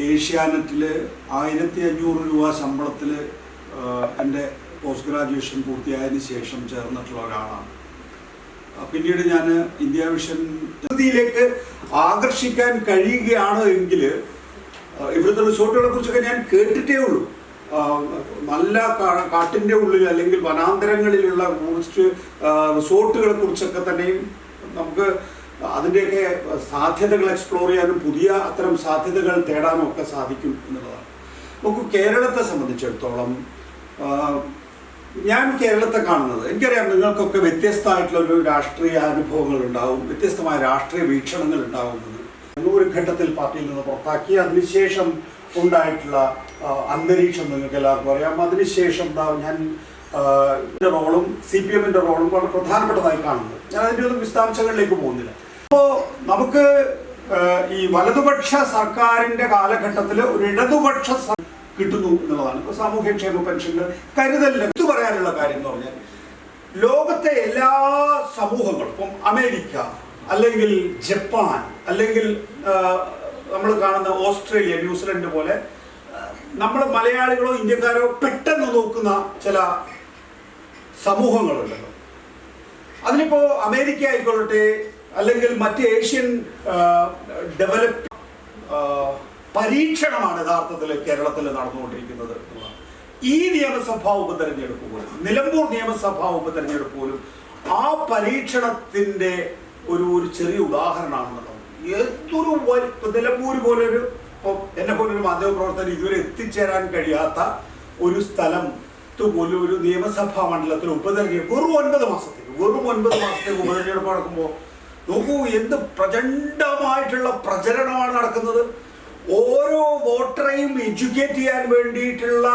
ഏഷ്യാനെറ്റിൽ 1500 രൂപ ശമ്പളത്തിൽ എൻ്റെ പോസ്റ്റ് ഗ്രാജുവേഷൻ പൂർത്തിയായതിന് ശേഷം ചേർന്നിട്ടുള്ള ഒരാളാണ്. പിന്നീട് ഞാൻ ഇന്ത്യ വിഷൻ യിലേക്ക് ആകർഷിക്കാൻ കഴിയുകയാണ് എങ്കിൽ ഇവിടുത്തെ റിസോർട്ടുകളെ കുറിച്ചൊക്കെ ഞാൻ കേട്ടിട്ടേ ഉള്ളൂ. നല്ല കാട്ടിൻ്റെ ഉള്ളിൽ അല്ലെങ്കിൽ വനാന്തരങ്ങളിലുള്ള ടൂറിസ്റ്റ് റിസോർട്ടുകളെ കുറിച്ചൊക്കെ തന്നെയും നമുക്ക് അതിൻ്റെയൊക്കെ സാധ്യതകൾ എക്സ്പ്ലോർ ചെയ്യാനും പുതിയ അത്തരം സാധ്യതകൾ തേടാനും ഒക്കെ സാധിക്കും എന്നുള്ളതാണ്. നമുക്ക് കേരളത്തെ സംബന്ധിച്ചിടത്തോളം ഞാൻ കേരളത്തെ കാണുന്നത്, എനിക്കറിയാം നിങ്ങൾക്കൊക്കെ വ്യത്യസ്തമായിട്ടുള്ളൊരു രാഷ്ട്രീയ അനുഭവങ്ങൾ ഉണ്ടാവും, വ്യത്യസ്തമായ രാഷ്ട്രീയ വീക്ഷണങ്ങൾ ഉണ്ടാവുമെന്ന്. ഒരു ഘട്ടത്തിൽ പാർട്ടിയിൽ നിന്ന് പുറത്താക്കി അതിനുശേഷം ഉണ്ടായിട്ടുള്ള അന്തരീക്ഷം നിങ്ങൾക്ക് എല്ലാവർക്കും അറിയാം. അതിനുശേഷം ഞാൻ റോളും CPM-ൻ്റെ റോളും വളരെ പ്രധാനപ്പെട്ടതായി കാണുന്നത്. ഞാൻ അതിൻ്റെ ഒന്നും വിശദാംശങ്ങളിലേക്ക് പോകുന്നില്ല. അപ്പോൾ നമുക്ക് ഈ വലതുപക്ഷ സർക്കാരിൻ്റെ കാലഘട്ടത്തിൽ ഒരു ഇടതുപക്ഷ കിട്ടുന്നു എന്നുള്ളതാണ്. ഇപ്പോൾ സാമൂഹ്യക്ഷേമ പെൻഷനുകൾ കരുതലില്ല. ഇത് പറയാനുള്ള കാര്യം എന്ന് പറഞ്ഞാൽ ലോകത്തെ എല്ലാ സമൂഹങ്ങളും, ഇപ്പം അമേരിക്ക അല്ലെങ്കിൽ ജപ്പാൻ അല്ലെങ്കിൽ നമ്മൾ കാണുന്ന ഓസ്ട്രേലിയ, ന്യൂസിലൻഡ് പോലെ നമ്മൾ മലയാളികളോ ഇന്ത്യക്കാരോ പെട്ടെന്ന് നോക്കുന്ന ചില സമൂഹങ്ങളുണ്ടല്ലോ. അതിനിപ്പോൾ അമേരിക്ക ആയിക്കൊള്ളട്ടെ അല്ലെങ്കിൽ മറ്റ് ഏഷ്യൻ ഡെവലപ്പ് പരീക്ഷണമാണ് യഥാർത്ഥത്തിൽ കേരളത്തിൽ നടന്നുകൊണ്ടിരിക്കുന്നത്. ഈ നിയമസഭാ ഉപതെരഞ്ഞെടുപ്പ് പോലും, നിലമ്പൂർ നിയമസഭാ ഉപതെരഞ്ഞെടുപ്പ് പോലും ആ പരീക്ഷണത്തിൻ്റെ ഒരു ചെറിയ ഉദാഹരണമാണെന്നുള്ളത്. ഏതൊരു നിലമ്പൂർ പോലൊരു, ഇപ്പോൾ എന്നെ പോലൊരു മാധ്യമപ്രവർത്തകർ ഇതുവരെ എത്തിച്ചേരാൻ കഴിയാത്ത ഒരു സ്ഥലത്ത് പോലും ഒരു നിയമസഭാ മണ്ഡലത്തിൽ ഉപതെരഞ്ഞെടുപ്പ് വെറും 9 മാസത്തേക്ക് ഉപതെരഞ്ഞെടുപ്പ് നടക്കുമ്പോൾ നോക്കൂ എന്ത് പ്രചണ്ഡമായിട്ടുള്ള പ്രചരണമാണ് നടക്കുന്നത്. ഓരോ വോട്ടറെയും എഡ്യൂക്കേറ്റ് ചെയ്യാൻ വേണ്ടിയിട്ടുള്ള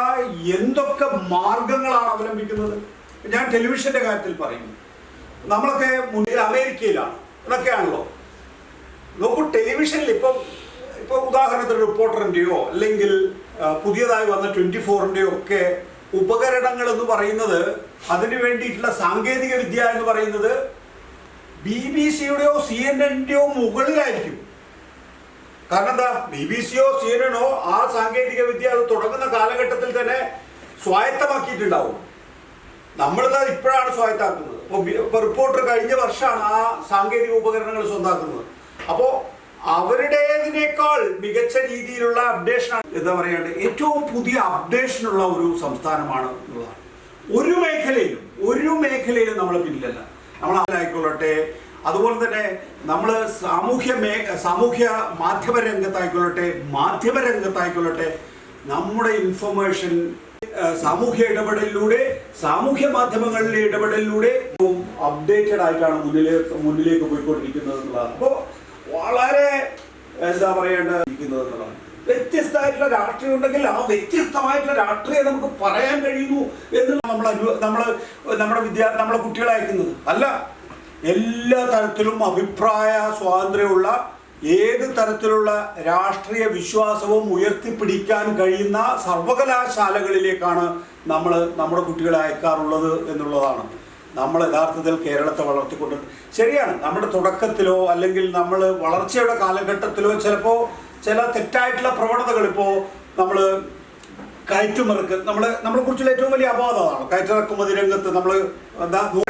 എന്തൊക്കെ മാർഗങ്ങളാണ് അവലംബിക്കുന്നത്. ഞാൻ ടെലിവിഷന്റെ കാര്യത്തിൽ പറയുന്നു, നമ്മളൊക്കെ മുന്നിൽ അമേരിക്കയിലാണ് എന്നൊക്കെയാണല്ലോ. നോക്കൂ, ടെലിവിഷനിൽ ഇപ്പോൾ ഉദാഹരണത്തിന് റിപ്പോർട്ടറിൻ്റെയോ അല്ലെങ്കിൽ പുതിയതായി വന്ന 24-ൻ്റെയോ ഒക്കെ ഉപകരണങ്ങൾ എന്ന് പറയുന്നത്, അതിനു വേണ്ടിയിട്ടുള്ള സാങ്കേതിക വിദ്യ എന്ന് പറയുന്നത് BBC-യുടെയോ CNN-ൻ്റെയോ മുകളിലായിരിക്കും. കാരണം എന്താ, BBC-യോ CNN-ഓ ആ സാങ്കേതിക വിദ്യ അത് തുടങ്ങുന്ന കാലഘട്ടത്തിൽ തന്നെ സ്വായത്തമാക്കിയിട്ടുണ്ടാവും. നമ്മളിത് ഇപ്പോഴാണ് സ്വായത്താക്കുന്നത്. ഇപ്പോൾ റിപ്പോർട്ടർ കഴിഞ്ഞ വർഷമാണ് ആ സാങ്കേതിക ഉപകരണങ്ങൾ സ്വന്തമാക്കുന്നത്. അപ്പോൾ അവരുടേതിനേക്കാൾ മികച്ച രീതിയിലുള്ള അപ്ഡേഷനാണ്, എന്താ പറയുക, ഏറ്റവും പുതിയ അപ്ഡേഷനുള്ള ഒരു സംസ്ഥാനമാണ് എന്നുള്ളതാണ്. ഒരു മേഖലയിലും നമ്മൾ പിന്നിലല്ല. നമ്മൾ ആയിക്കൊള്ളട്ടെ, അതുപോലെ തന്നെ നമ്മൾ സാമൂഹ്യ മാധ്യമരംഗത്തായിക്കൊള്ളട്ടെ നമ്മുടെ ഇൻഫർമേഷൻ സാമൂഹ്യ ഇടപെടലിലൂടെ, സാമൂഹ്യ മാധ്യമങ്ങളിലെ ഇടപെടലിലൂടെ അപ്ഡേറ്റഡ് ആയിട്ടാണ് മുന്നിലേക്ക് പോയിക്കൊണ്ടിരിക്കുന്നത് എന്നുള്ളതാണ്. അപ്പോൾ വളരെ എന്താ പറയേണ്ടിയിരിക്കുന്നത് എന്നുള്ളതാണ്. വ്യത്യസ്തമായിട്ടുള്ള രാഷ്ട്രീയം ഉണ്ടെങ്കിൽ ആ വ്യത്യസ്തമായിട്ടുള്ള രാഷ്ട്രീയം നമുക്ക് പറയാൻ കഴിയുന്നു എന്നുള്ള നമ്മളെ കുട്ടികളെ അയക്കുന്നത് അല്ല. എല്ലാ തരത്തിലും അഭിപ്രായ സ്വാതന്ത്ര്യമുള്ള ഏത് തരത്തിലുള്ള രാഷ്ട്രീയ വിശ്വാസവും ഉയർത്തിപ്പിടിക്കാൻ കഴിയുന്ന സർവകലാശാലകളിലേക്കാണ് നമ്മുടെ കുട്ടികളെ അയക്കാറുള്ളത് എന്നുള്ളതാണ്. നമ്മൾ യഥാർത്ഥത്തിൽ കേരളത്തെ വളർത്തിക്കൊണ്ട്, ശരിയാണ്, നമ്മുടെ തുടക്കത്തിലോ അല്ലെങ്കിൽ നമ്മൾ വളർച്ചയുടെ കാലഘട്ടത്തിലോ ചിലപ്പോൾ ചില തെറ്റായിട്ടുള്ള പ്രവണതകൾ, ഇപ്പോൾ നമ്മൾ കയറ്റുമറക്ക് നമ്മളെ കുറിച്ചുള്ള ഏറ്റവും വലിയ അപവാദമാണ് കയറ്റിറക്കുമതി രംഗത്ത്. നമ്മൾ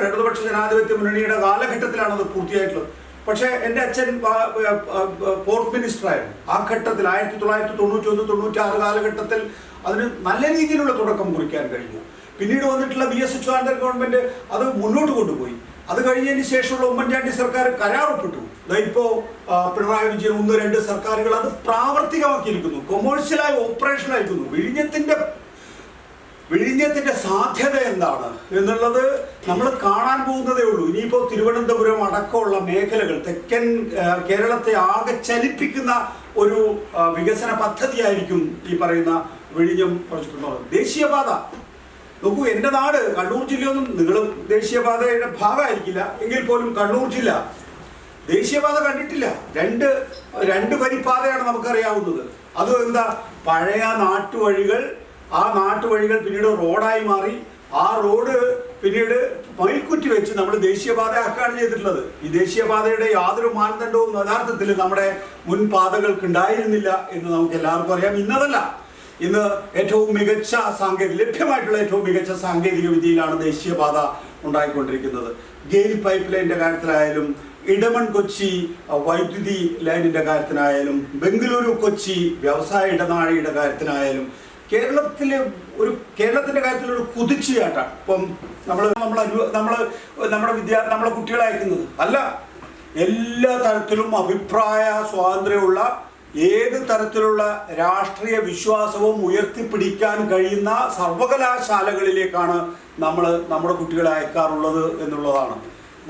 ഇടതുപക്ഷ ജനാധിപത്യ മുന്നണിയുടെ കാലഘട്ടത്തിലാണ് അത് പൂർത്തിയായിട്ടുള്ളത്. പക്ഷേ എൻ്റെ അച്ഛൻ പോർട്ട് മിനിസ്റ്ററായിരുന്നു. ആ ഘട്ടത്തിൽ 1991-96 കാലഘട്ടത്തിൽ അതിന് നല്ല രീതിയിലുള്ള തുടക്കം കുറിക്കാൻ കഴിഞ്ഞു. പിന്നീട് വന്നിട്ടുള്ള VS അച്യുതാനന്ദൻ ഗവൺമെൻറ് അത് മുന്നോട്ട് കൊണ്ടുപോയി. അത് കഴിഞ്ഞതിന് ശേഷമുള്ള ഉമ്മൻചാണ്ടി സർക്കാർ കരാറൊപ്പിട്ടു. ഇപ്പോൾ പിണറായി വിജയൻ 1-2 സർക്കാരുകൾ അത് പ്രാവർത്തികമാക്കിയിരിക്കുന്നു, കൊമേഴ്ഷ്യലായി ഓപ്പറേഷനായിരിക്കുന്നു. വിഴിഞ്ഞത്തിന്റെ സാധ്യത എന്താണ് എന്നുള്ളത് നമ്മൾ കാണാൻ പോകുന്നതേ ഉള്ളൂ. ഇനിയിപ്പോൾ തിരുവനന്തപുരം അടക്കമുള്ള മേഖലകൾ, തെക്കൻ കേരളത്തെ ആകെ ചലിപ്പിക്കുന്ന ഒരു വികസന പദ്ധതിയായിരിക്കും ഈ പറയുന്ന വിഴിഞ്ഞം പ്രൊജക്ട് എന്നുള്ളത്. ദേശീയപാത നോക്കൂ, എൻ്റെ നാട് കണ്ണൂർ ജില്ലയൊന്നും, നിങ്ങൾ ദേശീയപാതയുടെ ഭാഗമായിരിക്കില്ല എങ്കിൽ പോലും കണ്ണൂർ ജില്ല ദേശീയപാത കണ്ടിട്ടില്ല. രണ്ട് വരിപ്പാതയാണ് നമുക്കറിയാവുന്നത്. അത് എന്താ, പഴയ നാട്ടുവഴികൾ, ആ നാട്ടുവഴികൾ പിന്നീട് റോഡായി മാറി. ആ റോഡ് പിന്നീട് മയിൽക്കുറ്റി വെച്ച് നമ്മൾ ദേശീയപാത ആക്കുകയാണ് ചെയ്തിട്ടുള്ളത്. ഈ ദേശീയപാതയുടെ യാതൊരു മാനദണ്ഡവും യഥാർത്ഥത്തിൽ നമ്മുടെ മുൻ പാതകൾക്ക് ഉണ്ടായിരുന്നില്ല എന്ന് നമുക്ക് എല്ലാവർക്കും അറിയാം. ഇന്നതല്ല, ഇന്ന് ഏറ്റവും മികച്ച ലഭ്യമായിട്ടുള്ള ഏറ്റവും മികച്ച സാങ്കേതിക വിദ്യയിലാണ് ദേശീയപാത ഉണ്ടായിക്കൊണ്ടിരിക്കുന്നത്. ഗെയിൽ പൈപ്പ് ലൈനിന്റെ കാര്യത്തിലായാലും, ഇടമൺ കൊച്ചി വൈദ്യുതി ലൈനിന്റെ കാര്യത്തിനായാലും, ബംഗളൂരു കൊച്ചി വ്യവസായ ഇടനാഴിയുടെ കാര്യത്തിനായാലും കേരളത്തിന്റെ കാര്യത്തിൽ ഒരു കുതിച്ചുചാട്ടാണ്. ഇപ്പം നമ്മളെ കുട്ടികളെ അയക്കുന്നത് അല്ല, എല്ലാ തരത്തിലും അഭിപ്രായ സ്വാതന്ത്ര്യമുള്ള ഏത് തരത്തിലുള്ള രാഷ്ട്രീയ വിശ്വാസവും ഉയർത്തിപ്പിടിക്കാൻ കഴിയുന്ന സർവകലാശാലകളിലേക്കാണ് നമ്മുടെ കുട്ടികളെ അയക്കാറുള്ളത് എന്നുള്ളതാണ്.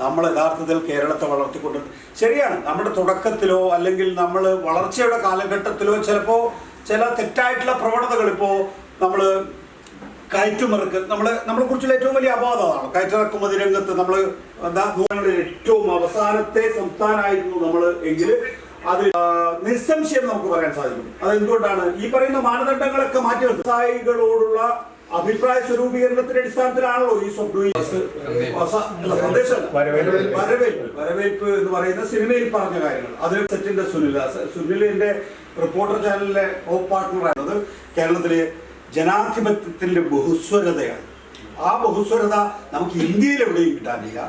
നമ്മൾ യഥാർത്ഥത്തിൽ കേരളത്തെ വളർത്തിക്കൊണ്ട് ശരിയാണ്, നമ്മുടെ തുടക്കത്തിലോ അല്ലെങ്കിൽ നമ്മൾ വളർച്ചയുടെ കാലഘട്ടത്തിലോ ചിലപ്പോൾ ചില തെറ്റായിട്ടുള്ള പ്രവണതകൾ, ഇപ്പോൾ നമ്മൾ കയറ്റുമറക്ക് നമ്മളെ കുറിച്ചുള്ള ഏറ്റവും വലിയ അപവാദമാണ് കയറ്റിറക്കുമതി രംഗത്ത് നമ്മൾ ഏറ്റവും അവസാനത്തെ സംസ്ഥാനമായിരുന്നു നമ്മൾ എങ്കിൽ അത് നിസ്സംശയം നമുക്ക് പറയാൻ സാധിക്കും. അതെന്തുകൊണ്ടാണ്? ഈ പറയുന്ന മാനദണ്ഡങ്ങളൊക്കെ മാറ്റി വ്യവസായികളോടുള്ള അഭിപ്രായ സ്വരൂപീകരണത്തിന്റെ അടിസ്ഥാനത്തിലാണല്ലോ ഈ സന്ദേശം വരവേൽപ്പ് എന്ന് പറയുന്ന സിനിമയിൽ പറഞ്ഞ കാര്യങ്ങൾ. അത് സെറ്റിന്റെ സുനിലിന്റെ റിപ്പോർട്ടർ ചാനലിലെ ടോപ്പ് പാർട്ട്ണറായത് കേരളത്തിലെ ജനാധിപത്യത്തിന്റെ ബഹുസ്വരതയാണ്. ആ ബഹുസ്വരത നമുക്ക് ഇന്ത്യയിൽ എവിടെയും കിട്ടാനില്ല.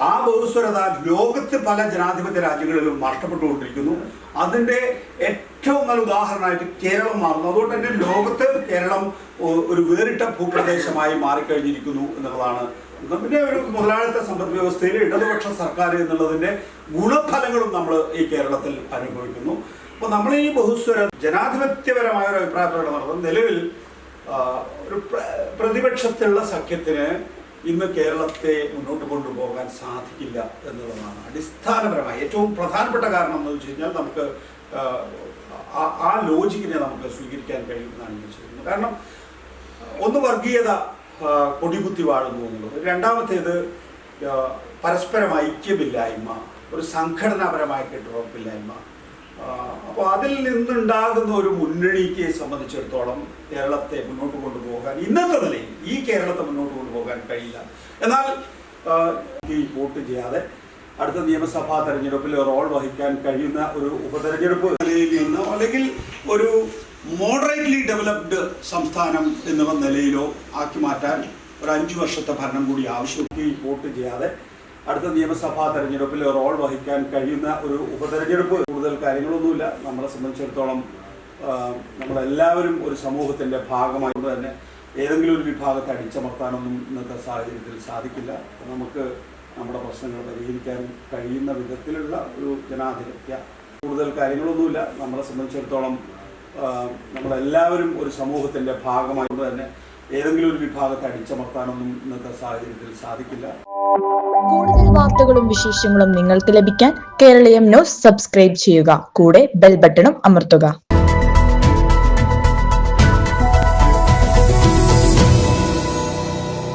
ആ ബഹുസ്വരത ലോകത്ത് പല ജനാധിപത്യ രാജ്യങ്ങളിലും നഷ്ടപ്പെട്ടുകൊണ്ടിരിക്കുന്നു. അതിന്റെ ഏറ്റവും നല്ല ഉദാഹരണമായിട്ട് കേരളം മാറുന്നു. അതുകൊണ്ട് തന്നെ ലോകത്ത് കേരളം ഒരു വേറിട്ട ഭൂപ്രദേശമായി മാറിക്കഴിഞ്ഞിരിക്കുന്നു എന്നുള്ളതാണ്. പിന്നെ ഒരു മുതലാളിത്ത സമ്പദ് വ്യവസ്ഥയിൽ ഇടതുപക്ഷ സർക്കാർ എന്നുള്ളതിന്റെ ഗുണഫലങ്ങളും നമ്മൾ ഈ കേരളത്തിൽ അനുഭവിക്കുന്നു. അപ്പോൾ നമ്മൾ ഈ ബഹുസ്വര ജനാധിപത്യപരമായ ഒരു അഭിപ്രായ പ്രകടനം നടത്തുന്നത് നിലവിൽ ഒരു പ്രതിപക്ഷത്തിലുള്ള സഖ്യത്തിന് ഇന്ന് കേരളത്തെ മുന്നോട്ട് കൊണ്ടുപോകാൻ സാധിക്കില്ല എന്നുള്ളതാണ് അടിസ്ഥാനപരമായി ഏറ്റവും പ്രധാനപ്പെട്ട കാരണം എന്ന് വെച്ച് കഴിഞ്ഞാൽ നമുക്ക് ആ ലോജിക്കിനെ നമുക്ക് സ്വീകരിക്കാൻ കഴിയുമെന്നാണ് ഞാൻ ചോദിക്കുന്നത്. കാരണം ഒന്ന് വർഗീയത കൊടികുത്തി വാഴുന്നു എന്നുള്ളത്, രണ്ടാമത്തേത് പരസ്പരം ഐക്യമില്ലായ്മ, ഒരു സംഘടനാപരമായ കെട്ടുറപ്പില്ലായ്മ. അപ്പോൾ അതിൽ നിന്നുണ്ടാകുന്ന ഒരു മുന്നണിക്ക് സംബന്ധിച്ചിടത്തോളം കേരളത്തെ മുന്നോട്ട് കൊണ്ടുപോകാൻ ഇന്നത്തെ നിലയിൽ ഈ കേരളത്തെ മുന്നോട്ട് കൊണ്ടുപോകാൻ കഴിയില്ല. എന്നാൽ ഈ വോട്ട് ചെയ്യാതെ അടുത്ത നിയമസഭാ തെരഞ്ഞെടുപ്പിൽ റോൾ വഹിക്കാൻ കഴിയുന്ന ഒരു ഉപതെരഞ്ഞെടുപ്പ് നിലയിൽ നിന്നോ അല്ലെങ്കിൽ ഒരു മോഡറേറ്റ്ലി ഡെവലപ്ഡ് സംസ്ഥാനം എന്നുള്ള നിലയിലോ ആക്കി മാറ്റാൻ ഒരു 5 വർഷത്തെ ഭരണം കൂടി ആവശ്യമായി വോട്ട് ചെയ്യാതെ അടുത്ത നിയമസഭാ തെരഞ്ഞെടുപ്പിൽ റോൾ വഹിക്കാൻ കഴിയുന്ന ഒരു ഉപതെരഞ്ഞെടുപ്പ്. കൂടുതൽ കാര്യങ്ങളൊന്നുമില്ല. നമ്മളെ സംബന്ധിച്ചിടത്തോളം നമ്മളെല്ലാവരും ഒരു സമൂഹത്തിൻ്റെ ഭാഗമായതുകൊണ്ട് തന്നെ ഏതെങ്കിലും ഒരു വിഭാഗത്തെ അടിച്ചമർത്താനൊന്നും ഇന്നത്തെ സാഹചര്യത്തിൽ സാധിക്കില്ല. നമുക്ക് നമ്മുടെ പ്രശ്നങ്ങൾ പരിഹരിക്കാൻ കഴിയുന്ന വിധത്തിലുള്ള ഒരു ജനാധിപത്യ കൂടുതൽ കാര്യങ്ങളൊന്നുമില്ല. നമ്മളെ സംബന്ധിച്ചിടത്തോളം നമ്മളെല്ലാവരും ഒരു സമൂഹത്തിൻ്റെ ഭാഗമായതുകൊണ്ട് തന്നെ ഏതെങ്കിലും ഒരു വിഭാഗത്തെ അടിച്ചമർത്താനൊന്നും ഇന്നത്തെ സാഹചര്യത്തിൽ സാധിക്കില്ല. കൂടുതൽ വാർത്തകളും വിശേഷങ്ങളും നിങ്ങൾക്ക് ലഭിക്കാൻ കേരളീയം ന്യൂസ് സബ്സ്ക്രൈബ് ചെയ്യുക. കൂടെ ബെൽ ബട്ടണും അമർത്തുക.